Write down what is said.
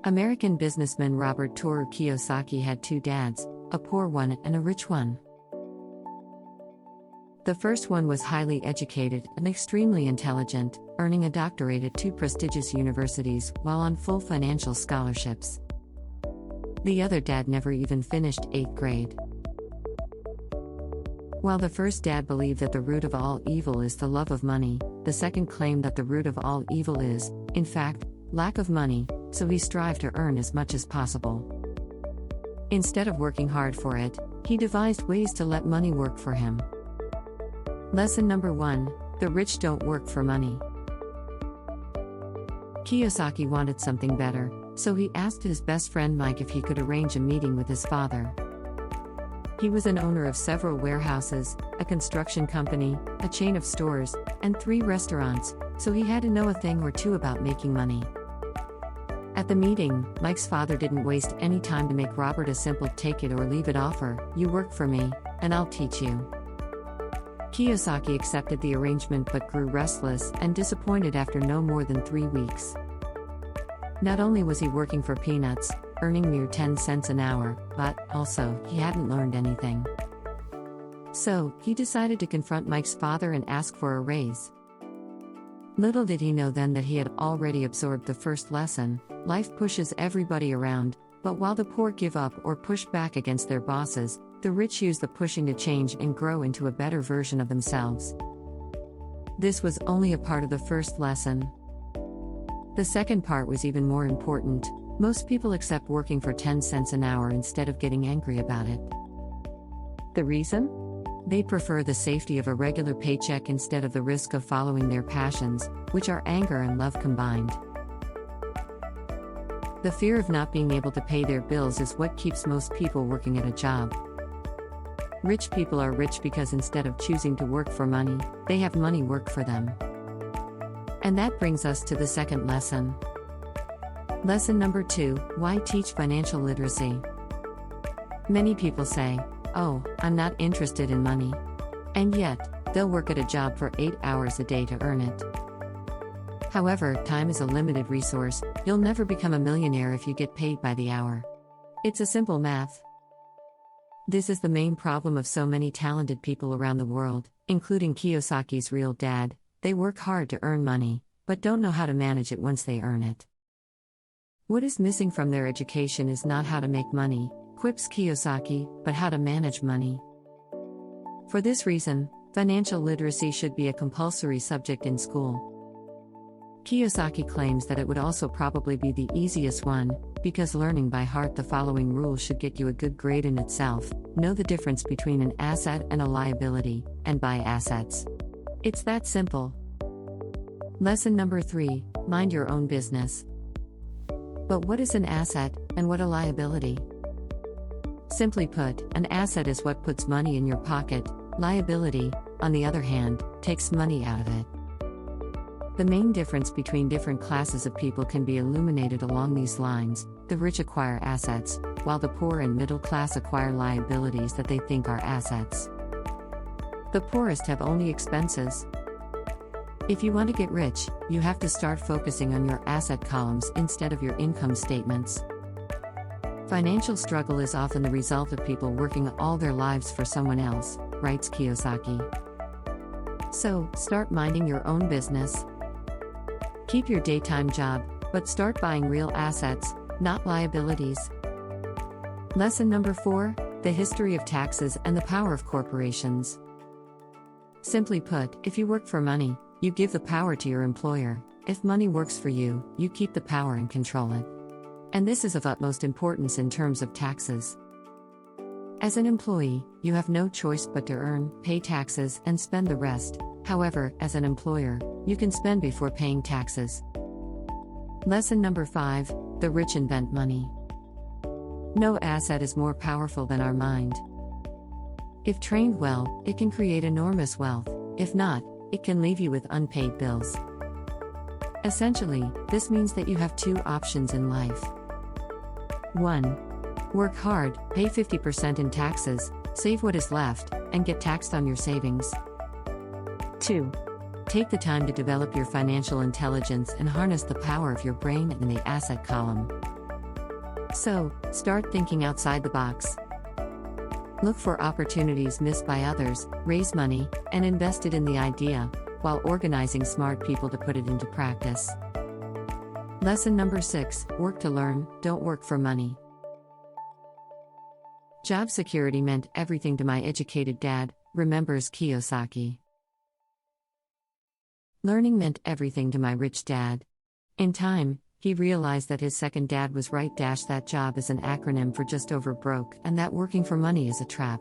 American businessman Robert Toru Kiyosaki had two dads, a poor one and a rich one. The first one was highly educated and extremely intelligent, earning a doctorate at two prestigious universities while on full financial scholarships. The other dad never even finished 8th grade. While the first dad believed that the root of all evil is the love of money, the second claimed that the root of all evil is, in fact, lack of money, so he strived to earn as much as possible. Instead of working hard for it, he devised ways to let money work for him. Lesson number 1: The rich don't work for money. Kiyosaki wanted something better, so he asked his best friend Mike if he could arrange a meeting with his father. He was an owner of several warehouses, a construction company, a chain of stores, and 3 restaurants, so he had to know a thing or two about making money. At the meeting, Mike's father didn't waste any time to make Robert a simple take it or leave it offer: "You work for me, and I'll teach you." Kiyosaki accepted the arrangement but grew restless and disappointed after no more than 3 weeks. Not only was he working for peanuts, earning mere 10 cents an hour, but, also, he hadn't learned anything. So, he decided to confront Mike's father and ask for a raise. Little did he know then that he had already absorbed the first lesson: life pushes everybody around, but while the poor give up or push back against their bosses, the rich use the pushing to change and grow into a better version of themselves. This was only a part of the first lesson. The second part was even more important. Most people accept working for 10 cents an hour instead of getting angry about it. The reason? They prefer the safety of a regular paycheck instead of the risk of following their passions, which are anger and love combined. The fear of not being able to pay their bills is what keeps most people working at a job. Rich people are rich because instead of choosing to work for money, they have money work for them. And that brings us to the second lesson. Lesson number 2: Why teach financial literacy? Many people say, "Oh, I'm not interested in money." And yet, they'll work at a job for 8 hours a day to earn it. However, time is a limited resource. You'll never become a millionaire if you get paid by the hour. It's a simple math. This is the main problem of so many talented people around the world, including Kiyosaki's real dad. They work hard to earn money, but don't know how to manage it once they earn it. What is missing from their education is not how to make money, quips Kiyosaki, but how to manage money. For this reason, financial literacy should be a compulsory subject in school. Kiyosaki claims that it would also probably be the easiest one, because learning by heart the following rule should get you a good grade in itself: know the difference between an asset and a liability, and buy assets. It's that simple. Lesson number 3: Mind your own business. But what is an asset, and what a liability? Simply put, an asset is what puts money in your pocket. Liability, on the other hand, takes money out of it. The main difference between different classes of people can be illuminated along these lines. The rich acquire assets, while the poor and middle class acquire liabilities that they think are assets. The poorest have only expenses. If you want to get rich, you have to start focusing on your asset columns instead of your income statements. Financial struggle is often the result of people working all their lives for someone else, writes Kiyosaki. So, start minding your own business. Keep your daytime job, but start buying real assets, not liabilities. Lesson number 4: The history of taxes and the power of corporations. Simply put, if you work for money, you give the power to your employer. If money works for you, you keep the power and control it. And this is of utmost importance in terms of taxes. As an employee, you have no choice but to earn, pay taxes, and spend the rest. However, as an employer, you can spend before paying taxes. Lesson number 5: The rich invent money. No asset is more powerful than our mind. If trained well, it can create enormous wealth. If not, it can leave you with unpaid bills. Essentially, this means that you have 2 options in life. 1. Work hard, pay 50% in taxes, save what is left, and get taxed on your savings. 2. Take the time to develop your financial intelligence and harness the power of your brain in the asset column. So, start thinking outside the box. Look for opportunities missed by others, raise money, and invest it in the idea, while organizing smart people to put it into practice. Lesson number 6: work to learn, don't work for money. Job security meant everything to my educated dad, remembers Kiyosaki. Learning meant everything to my rich dad. In time, he realized that his second dad was right. That job is an acronym for just over broke, and that working for money is a trap.